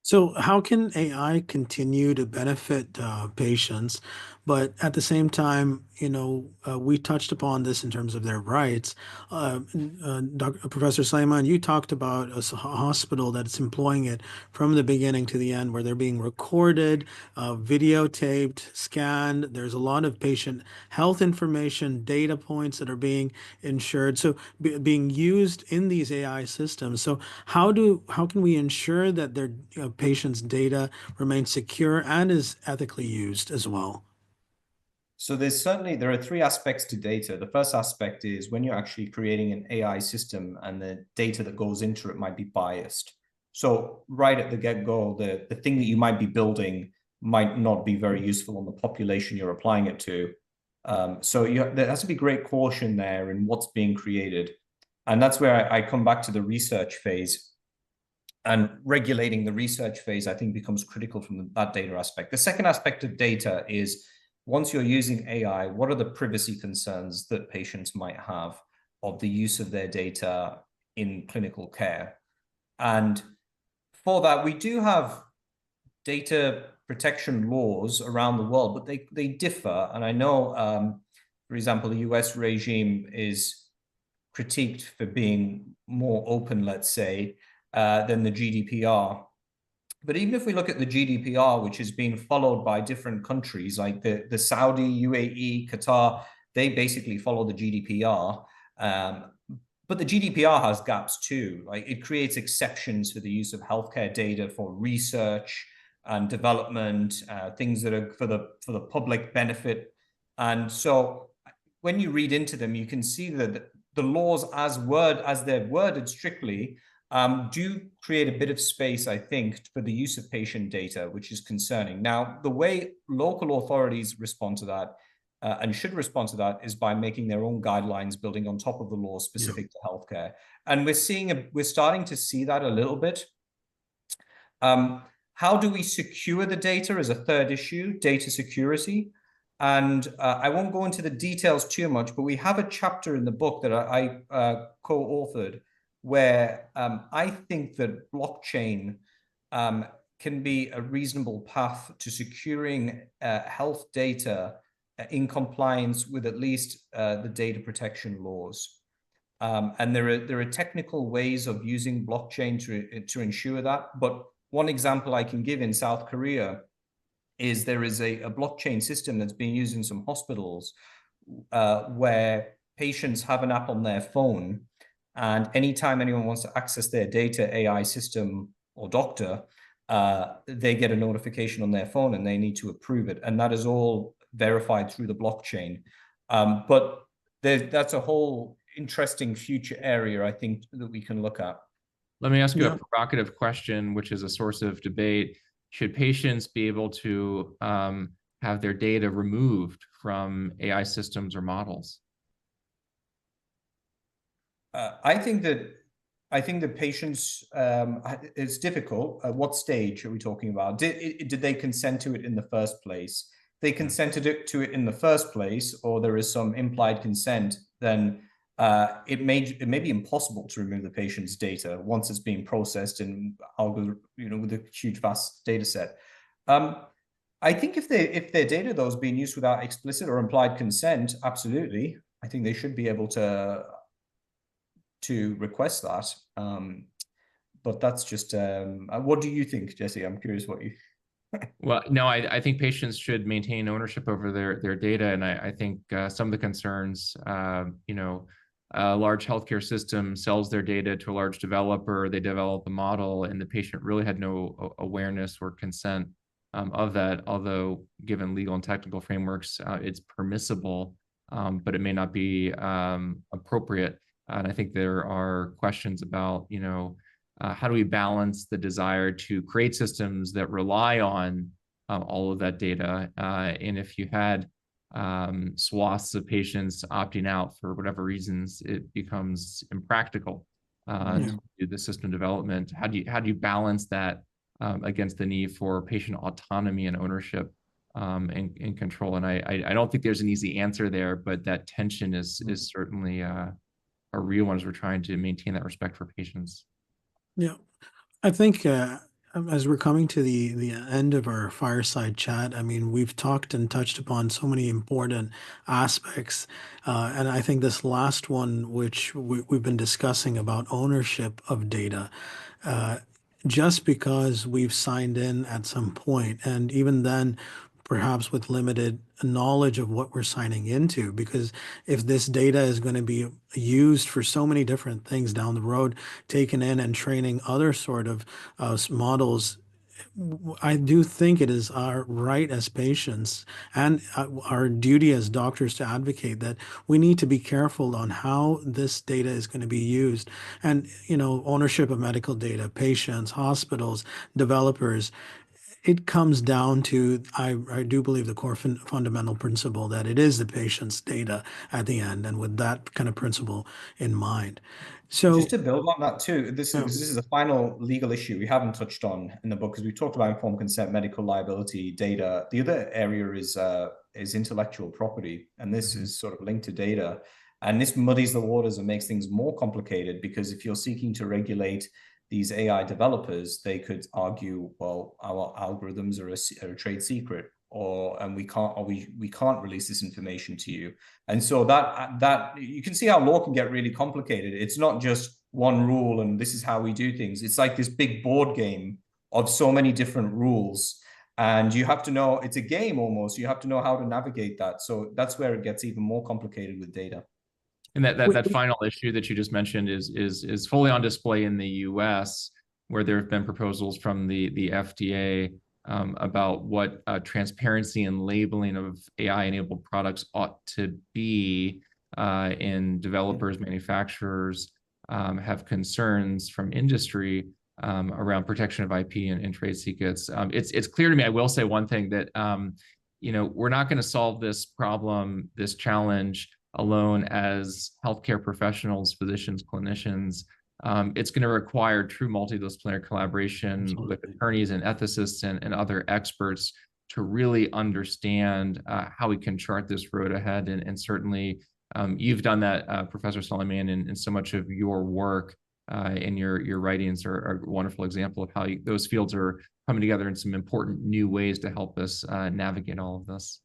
So how can AI continue to benefit patients, but at the same time, we touched upon this in terms of their rights. Professor Solaiman, you talked about a hospital that's employing it from the beginning to the end, where they're being recorded, videotaped, scanned. There's a lot of patient health information, data points that are being ensured, so being used in these AI systems. So how can we ensure that their patients' data remains secure and is ethically used as well? So there are three aspects to data. The first aspect is when you're actually creating an AI system and the data that goes into it might be biased. So right at the get-go, the thing that you might be building might not be very useful on the population you're applying it to. There has to be great caution there in what's being created. And that's where I come back to the research phase. And regulating the research phase, I think, becomes critical from that data aspect. The second aspect of data is, once you're using AI, what are the privacy concerns that patients might have of the use of their data in clinical care? And for that, we do have data protection laws around the world, but they differ. And I know, for example, the US regime is critiqued for being more open, let's say, than the GDPR. But even if we look at the GDPR, which is being followed by different countries like the Saudi, UAE, Qatar, they basically follow the GDPR. But the GDPR has gaps too. Like, it creates exceptions for the use of healthcare data for research and development, things that are for the public benefit. And so when you read into them, you can see that the laws as they're worded strictly do create a bit of space, I think, for the use of patient data, which is concerning. Now, the way local authorities respond to that and should respond to that is by making their own guidelines, building on top of the law specific to healthcare. And we're starting to see that a little bit. How do we secure the data is a third issue, data security. And I won't go into the details too much, but we have a chapter in the book that I co-authored where I think that blockchain can be a reasonable path to securing health data in compliance with at least the data protection laws. And there are technical ways of using blockchain to ensure that. But one example I can give in South Korea is there is a blockchain system that's being used in some hospitals where patients have an app on their phone, and anytime anyone wants to access their data, AI system or doctor, they get a notification on their phone and they need to approve it. And that is all verified through the blockchain. But that's a whole interesting future area, I think, that we can look at. Let me ask you a provocative question, which is a source of debate. Should patients be able to have their data removed from AI systems or models? I think that patients, it's difficult. At what stage are we talking about? Did they consent to it in the first place? If they consented to it in the first place, or there is some implied consent, then it may be impossible to remove the patient's data once it's being processed in algorithm, with a huge vast data set. I think if their data though is being used without explicit or implied consent, absolutely, I think they should be able to request that. But that's just what do you think, Jesse? I'm curious what you. Well, no, I think patients should maintain ownership over their data, and I think some of the concerns, a large healthcare system sells their data to a large developer, they develop the model, and the patient really had no awareness or consent of that, although given legal and technical frameworks, it's permissible, but it may not be appropriate. And I think there are questions about, how do we balance the desire to create systems that rely on all of that data? And if you had swaths of patients opting out for whatever reasons, it becomes impractical to do the system development. How do you balance that against the need for patient autonomy and ownership and control? And I don't think there's an easy answer there, but that tension is certainly a real one as we're trying to maintain that respect for patients. Yeah, I think as we're coming to the end of our fireside chat, I mean, we've talked and touched upon so many important aspects. And I think this last one, which we've been discussing about ownership of data, just because we've signed in at some point, and even then, perhaps with limited knowledge of what we're signing into, because if this data is going to be used for so many different things down the road, taken in and training other sort of models, I do think it is our right as patients and our duty as doctors to advocate that we need to be careful on how this data is going to be used. And, ownership of medical data, patients, hospitals, developers, it comes down to, I do believe, the core fundamental principle that it is the patient's data at the end, and with that kind of principle in mind. So just to build on that too, this is a final legal issue we haven't touched on in the book, because we talked about informed consent, medical liability, data. The other area is intellectual property, and this is sort of linked to data. And this muddies the waters and makes things more complicated, because if you're seeking to regulate these AI developers, they could argue, well, our algorithms are a trade secret, and we can't release this information to you. And so that you can see how law can get really complicated. It's not just one rule and this is how we do things. It's like this big board game of so many different rules, and you have to know, it's a game almost. You have to know how to navigate that. So that's where it gets even more complicated with data. And that final issue that you just mentioned is fully on display in the U.S., where there have been proposals from the FDA about what transparency and labeling of AI-enabled products ought to be. And developers, manufacturers have concerns from industry around protection of IP and trade secrets. It's clear to me. I will say one thing that we're not going to solve this problem, this challenge, alone as healthcare professionals, physicians, clinicians. It's going to require true multidisciplinary collaboration with attorneys and ethicists and other experts to really understand how we can chart this road ahead. And certainly you've done that, Professor Solaiman, in so much of your work in your writings are a wonderful example of how those fields are coming together in some important new ways to help us navigate all of this.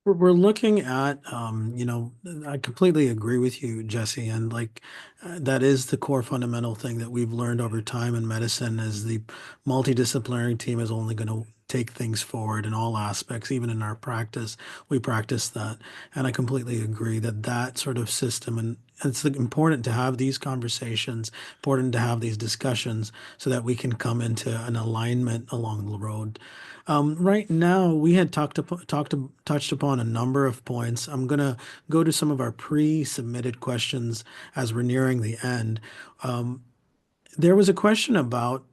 We're looking at, I completely agree with you, Jesse, and that is the core fundamental thing that we've learned over time in medicine is the multidisciplinary team is only going to take things forward in all aspects. Even in our practice, we practice that. And I completely agree that sort of system, and it's important to have these conversations, important to have these discussions so that we can come into an alignment along the road. Right now, we had touched upon a number of points. I'm going to go to some of our pre-submitted questions as we're nearing the end. There was a question about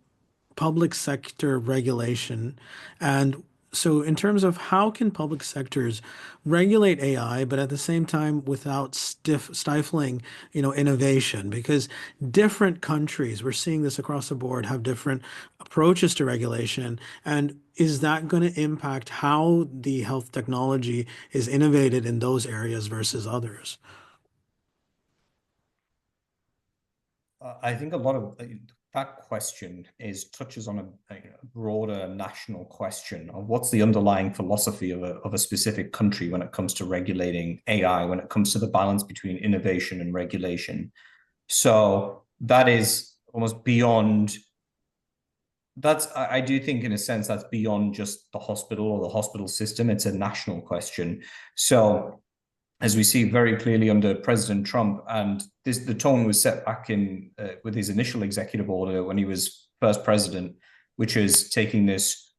public sector regulation. And so in terms of how can public sectors regulate AI, but at the same time without stifling, innovation, because different countries, we're seeing this across the board, have different approaches to regulation. And is that going to impact how the health technology is innovated in those areas versus others? I think a lot of that question touches on a broader national question of what's the underlying philosophy of a specific country when it comes to regulating AI, when it comes to the balance between innovation and regulation. So that is almost beyond. I do think in a sense that's beyond just the hospital or the hospital system. It's a national question. So as we see very clearly under President Trump, and the tone was set back in with his initial executive order when he was first president, which is taking this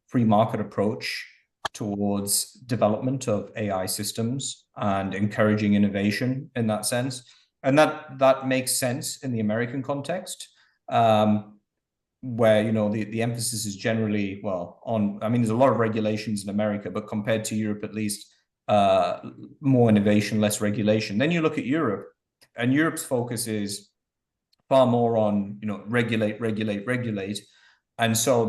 free market approach towards development of AI systems and encouraging innovation in that sense. And that makes sense in the American context, where the emphasis is generally there's a lot of regulations in America, but compared to Europe at least, more innovation, less regulation. Then you look at Europe, and Europe's focus is far more on regulate, and so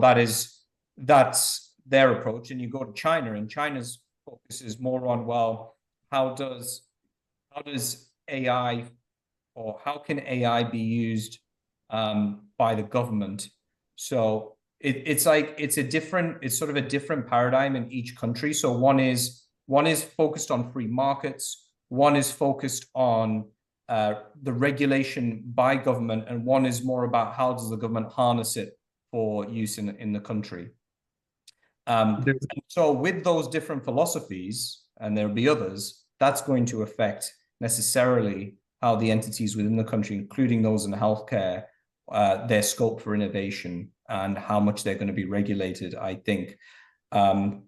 that's their approach. And you go to China, and China's focus is more on how does AI, or how can AI be used by the government? So it's sort of a different paradigm in each country. So one is focused on free markets, one is focused on the regulation by government, and one is more about how does the government harness it for use in the country. So with those different philosophies, and there'll be others, that's going to affect necessarily how the entities within the country, including those in healthcare, their scope for innovation and how much they're going to be regulated, I think. I'm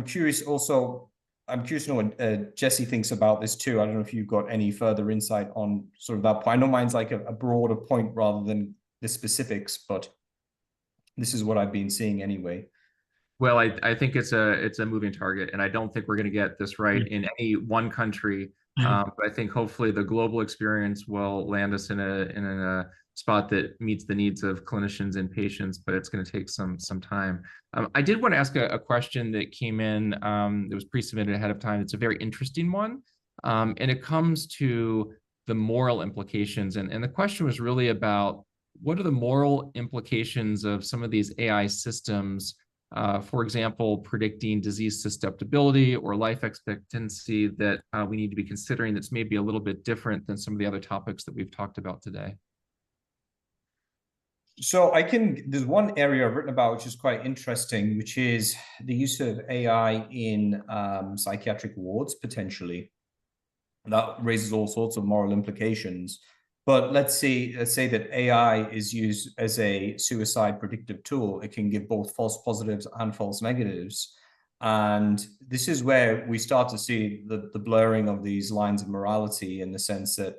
curious also. I'm curious to know what Jesse thinks about this too. I don't know if you've got any further insight on sort of that point. I know mine's like a broader point rather than the specifics, but this is what I've been seeing anyway. Well, I think it's a moving target, and I don't think we're going to get this right in any one country. But I think hopefully the global experience will land us in a spot that meets the needs of clinicians and patients, but it's going to take some time. I did want to ask a question that came in that was pre-submitted ahead of time. It's a very interesting one, and it comes to the moral implications. And the question was really about what are the moral implications of some of these AI systems, for example, predicting disease susceptibility or life expectancy that we need to be considering that's maybe a little bit different than some of the other topics that we've talked about today. So there's one area I've written about which is quite interesting, which is the use of AI in psychiatric wards, potentially. That raises all sorts of moral implications. But let's say that AI is used as a suicide predictive tool. It can give both false positives and false negatives. And this is where we start to see the blurring of these lines of morality, in the sense that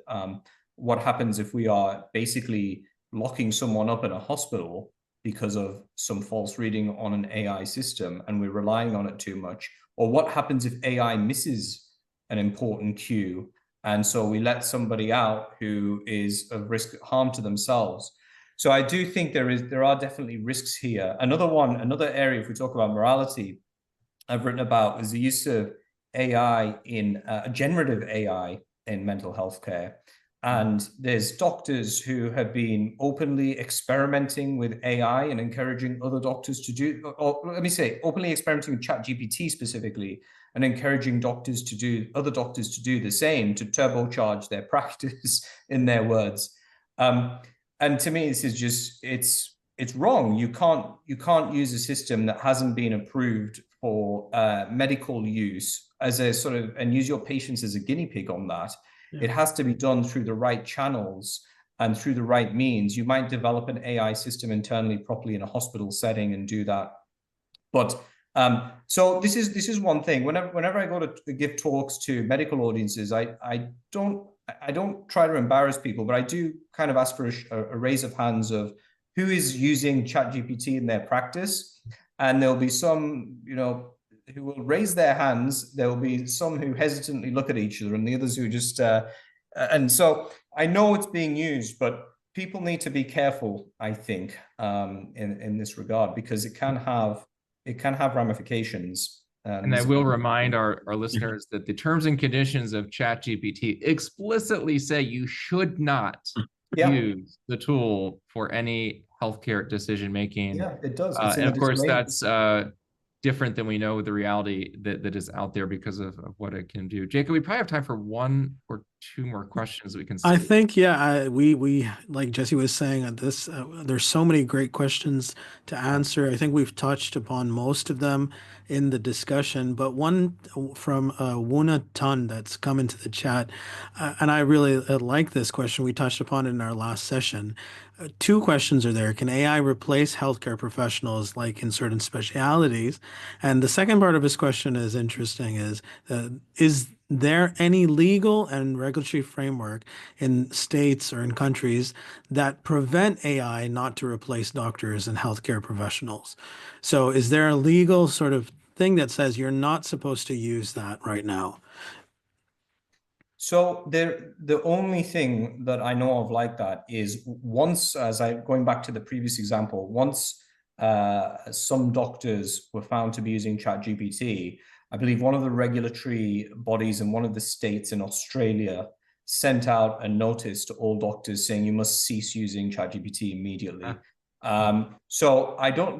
what happens if we are basically locking someone up in a hospital because of some false reading on an AI system, and we're relying on it too much? Or what happens if AI misses an important cue, and so we let somebody out who is of risk harm to themselves? So I do think there are definitely risks here. Another area, if we talk about morality, I've written about is the use of AI in generative AI in mental health care. And there's doctors who have been openly experimenting with AI and encouraging other doctors to do, or let me say, openly experimenting with ChatGPT specifically, and encouraging other doctors to do the same, to turbocharge their practice, in their words. And to me, this is just, it's wrong. You can't use a system that hasn't been approved for medical use as a sort of, and use your patients as a guinea pig on that. Yeah. It has to be done through the right channels and through the right means. You might develop an AI system internally properly in a hospital setting and do that. But so this is one thing. Whenever I go to give talks to medical audiences, I don't try to embarrass people, but I do kind of ask for a raise of hands of who is using ChatGPT in their practice. And there'll be some, who will raise their hands. There will be some who hesitantly look at each other, and the others who just, and so I know it's being used, but people need to be careful, I think, in this regard, because it can have ramifications. And I will remind our listeners that the terms and conditions of ChatGPT explicitly say you should not use the tool for any healthcare decision making. Yeah, it does. And of course, that's different than we know the reality that is out there because of what it can do. Jacob, we probably have time for one or two more questions that we can see. I think, yeah, we like Jesse was saying, this there's so many great questions to answer. I think we've touched upon most of them in the discussion, but one from Wuna Tun that's come into the chat, and I really like this question. We touched upon it in our last session. Two questions are there. Can AI replace healthcare professionals, like in certain specialities? And the second part of his question is interesting, is there any legal and regulatory framework in states or in countries that prevent AI not to replace doctors and healthcare professionals? So is there a legal sort of thing that says you're not supposed to use that right now? So the only thing that I know of like that is once, going back to the previous example, once some doctors were found to be using ChatGPT, I believe one of the regulatory bodies in one of the states in Australia sent out a notice to all doctors saying you must cease using ChatGPT immediately. So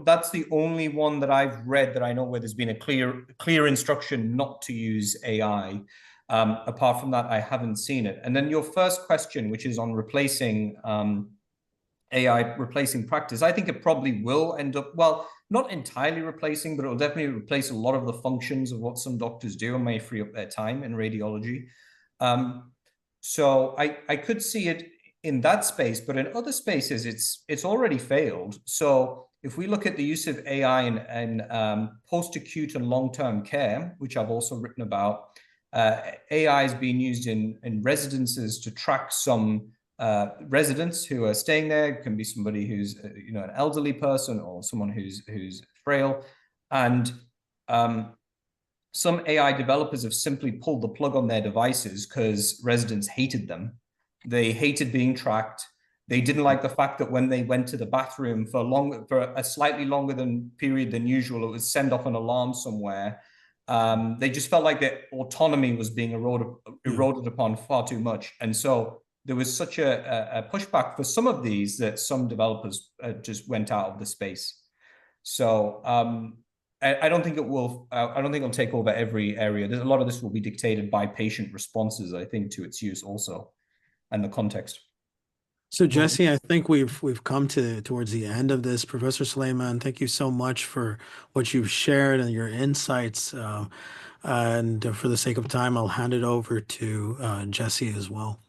that's the only one that I've read that I know where there's been a clear instruction not to use AI. Apart from that, I haven't seen it. And then your first question, which is on replacing AI, replacing practice, I think it probably will end up, well, not entirely replacing, but it will definitely replace a lot of the functions of what some doctors do and may free up their time in radiology. So I could see it in that space, but in other spaces, it's already failed. So if we look at the use of AI in post-acute and long-term care, which I've also written about, AI is being used in residences to track some residents who are staying there. It can be somebody who's an elderly person or someone who's frail, and some AI developers have simply pulled the plug on their devices because residents hated them. They hated being tracked. They didn't like the fact that when they went to the bathroom for a slightly longer period than usual, it would send off an alarm somewhere. They just felt like their autonomy was being eroded upon far too much. And so there was such a pushback for some of these that some developers just went out of the space. So I don't think it will. I don't think it'll take over every area. There's a lot of this will be dictated by patient responses, I think, to its use also, and the context. So Jesse, I think we've come towards the end of this. Professor Solaiman, thank you so much for what you've shared and your insights. And for the sake of time, I'll hand it over to Jesse as well.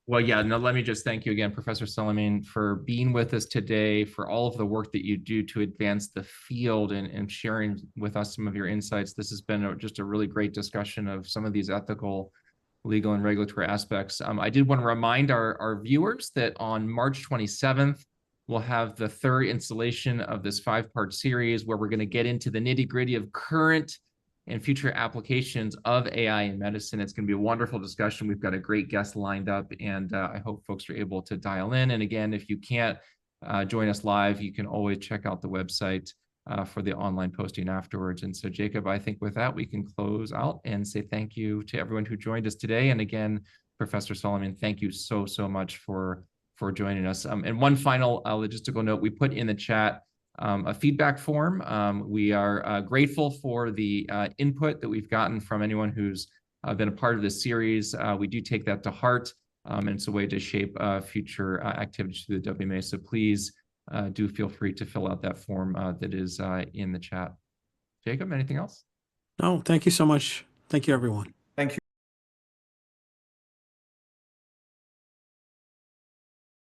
Well, yeah, no, let me just thank you again, Professor Solaiman, for being with us today, for all of the work that you do to advance the field and sharing with us some of your insights. This has been just a really great discussion of some of these ethical, legal, and regulatory aspects. I did want to remind our viewers that on March 27th, we'll have the third installation of this 5-part series where we're going to get into the nitty-gritty of current and future applications of AI in medicine. It's going to be a wonderful discussion. We've got a great guest lined up, and I hope folks are able to dial in. And again, if you can't join us live, you can always check out the website for the online posting afterwards. And so, Jacob, I think with that, we can close out and say thank you to everyone who joined us today. And again, Professor Solaiman, thank you so much for joining us. And one final logistical note, we put in the chat a feedback form. We are grateful for the input that we've gotten from anyone who's been a part of this series. We do take that to heart, and it's a way to shape future activities through the WMA. So please do feel free to fill out that form that is in the chat. Jacob, anything else? No, thank you so much. Thank you, everyone.